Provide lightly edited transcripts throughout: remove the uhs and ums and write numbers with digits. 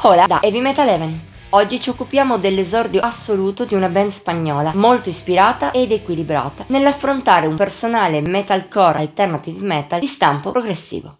Hola da Heavy Metal Eleven. Oggi ci occupiamo dell'esordio assoluto di una band spagnola molto ispirata ed equilibrata nell'affrontare un personale metalcore alternative metal di stampo progressivo.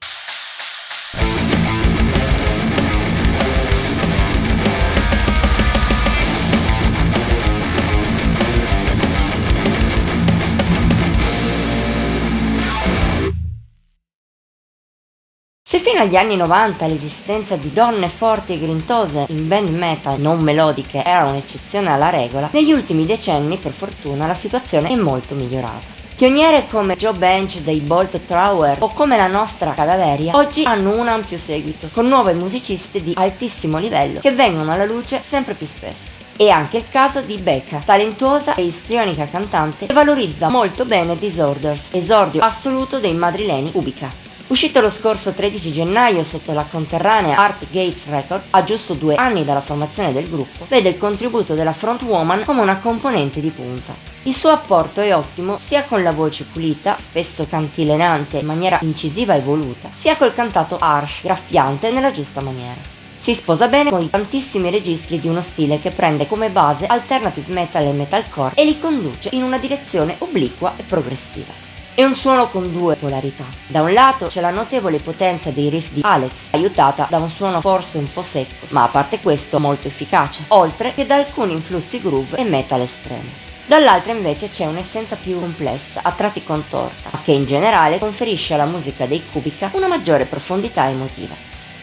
Se fino agli anni 90 l'esistenza di donne forti e grintose in band metal non melodiche era un'eccezione alla regola, negli ultimi decenni, per fortuna, la situazione è molto migliorata. Pioniere come Joe Bench dei Bolt Thrower o come la nostra Cadaveria, oggi hanno un ampio seguito, con nuove musiciste di altissimo livello che vengono alla luce sempre più spesso. È anche il caso di Becca, talentuosa e istrionica cantante che valorizza molto bene Disorders, esordio assoluto dei madrileni Ubica. Uscito lo scorso 13 gennaio sotto la conterranea Art Gates Records, a giusto 2 anni dalla formazione del gruppo, vede il contributo della frontwoman come una componente di punta. Il suo apporto è ottimo sia con la voce pulita, spesso cantilenante in maniera incisiva e voluta, sia col cantato harsh, graffiante nella giusta maniera. Si sposa bene con i tantissimi registri di uno stile che prende come base alternative metal e metalcore e li conduce in una direzione obliqua e progressiva. È un suono con due polarità. Da un lato c'è la notevole potenza dei riff di Alex, aiutata da un suono forse un po' secco, ma a parte questo molto efficace, oltre che da alcuni influssi groove e metal estremo. Dall'altra invece c'è un'essenza più complessa, a tratti contorta, ma che in generale conferisce alla musica dei Kubica una maggiore profondità emotiva.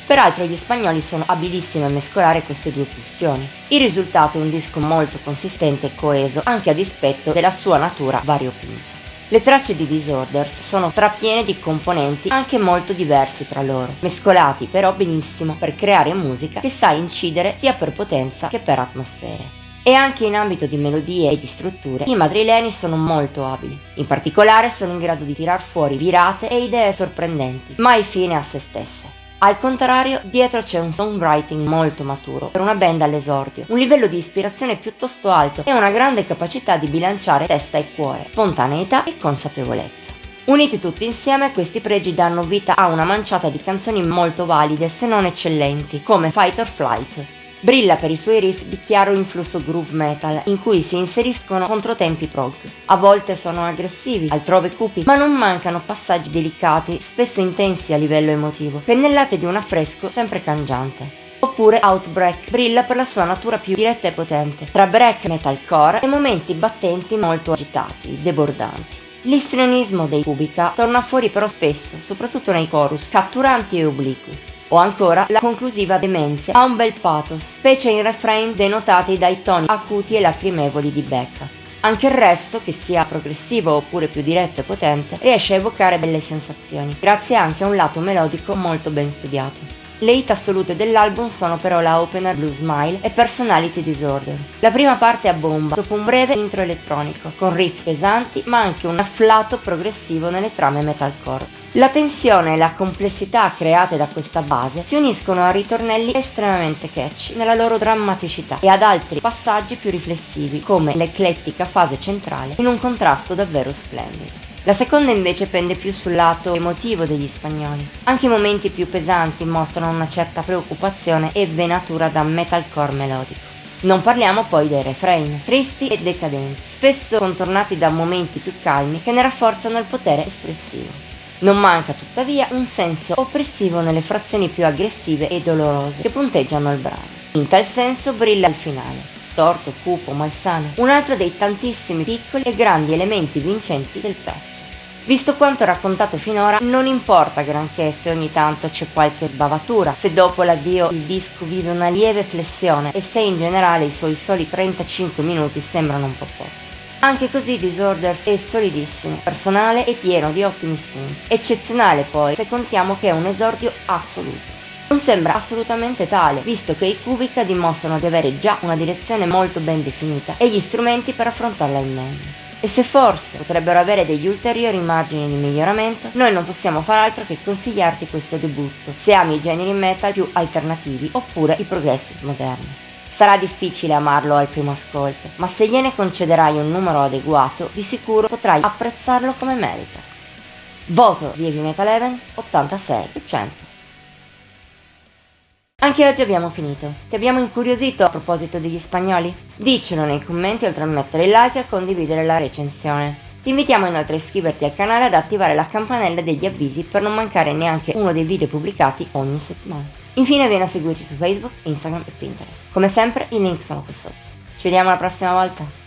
Peraltro gli spagnoli sono abilissimi a mescolare queste due pulsioni. Il risultato è un disco molto consistente e coeso, anche a dispetto della sua natura variopinta. Le tracce di Disorders sono strapiene di componenti anche molto diversi tra loro, mescolati però benissimo per creare musica che sa incidere sia per potenza che per atmosfere. E anche in ambito di melodie e di strutture, i madrileni sono molto abili. In particolare sono in grado di tirar fuori virate e idee sorprendenti, mai fine a se stesse. Al contrario, dietro c'è un songwriting molto maturo per una band all'esordio, un livello di ispirazione piuttosto alto e una grande capacità di bilanciare testa e cuore, spontaneità e consapevolezza. Uniti tutti insieme, questi pregi danno vita a una manciata di canzoni molto valide se non eccellenti, come Fight or Flight. Brilla per i suoi riff di chiaro influsso groove metal, in cui si inseriscono controtempi prog. A volte sono aggressivi, altrove cupi, ma non mancano passaggi delicati, spesso intensi a livello emotivo, pennellate di un affresco sempre cangiante. Oppure Outbreak brilla per la sua natura più diretta e potente, tra break metalcore e momenti battenti molto agitati, debordanti. L'istrionismo dei Kubica torna fuori però spesso, soprattutto nei chorus, catturanti e obliqui. O ancora la conclusiva demenza ha un bel pathos, specie in refrain denotati dai toni acuti e lacrimevoli di Becca. Anche il resto, che sia progressivo oppure più diretto e potente, riesce a evocare belle sensazioni, grazie anche a un lato melodico molto ben studiato. Le hit assolute dell'album sono però la opener Blue Smile e Personality Disorder. La prima parte a bomba, dopo un breve intro elettronico, con riff pesanti ma anche un afflato progressivo nelle trame metalcore. La tensione e la complessità create da questa base si uniscono a ritornelli estremamente catchy nella loro drammaticità e ad altri passaggi più riflessivi, come l'eclettica fase centrale, in un contrasto davvero splendido. La seconda invece pende più sul lato emotivo degli spagnoli. Anche i momenti più pesanti mostrano una certa preoccupazione e venatura da metalcore melodico. Non parliamo poi dei refrain, tristi e decadenti, spesso contornati da momenti più calmi che ne rafforzano il potere espressivo. Non manca tuttavia un senso oppressivo nelle frazioni più aggressive e dolorose che punteggiano il brano. In tal senso brilla il finale, storto, cupo, malsano, un altro dei tantissimi piccoli e grandi elementi vincenti del pezzo. Visto quanto raccontato finora, non importa granché se ogni tanto c'è qualche sbavatura, se dopo l'avvio il disco vive una lieve flessione e se in generale i suoi soli 35 minuti sembrano un po' pochi. Anche così Disorders è solidissimo, personale e pieno di ottimi spunti. Eccezionale poi se contiamo che è un esordio assoluto. Non sembra assolutamente tale, visto che i Kubica dimostrano di avere già una direzione molto ben definita e gli strumenti per affrontarla al meglio. E se forse potrebbero avere degli ulteriori margini di miglioramento, noi non possiamo far altro che consigliarti questo debutto, se ami i generi metal più alternativi oppure i progressive moderni. Sarà difficile amarlo al primo ascolto, ma se gliene concederai un numero adeguato, di sicuro potrai apprezzarlo come merita. Voto di Heavy Metal Eleven 86%. Anche oggi abbiamo finito. Ti abbiamo incuriosito a proposito degli spagnoli? Diccelo nei commenti oltre a mettere il like e a condividere la recensione. Ti invitiamo inoltre a iscriverti al canale e ad attivare la campanella degli avvisi per non mancare neanche uno dei video pubblicati ogni settimana. Infine vieni a seguirci su Facebook, Instagram e Pinterest. Come sempre i link sono qui sotto. Ci vediamo la prossima volta!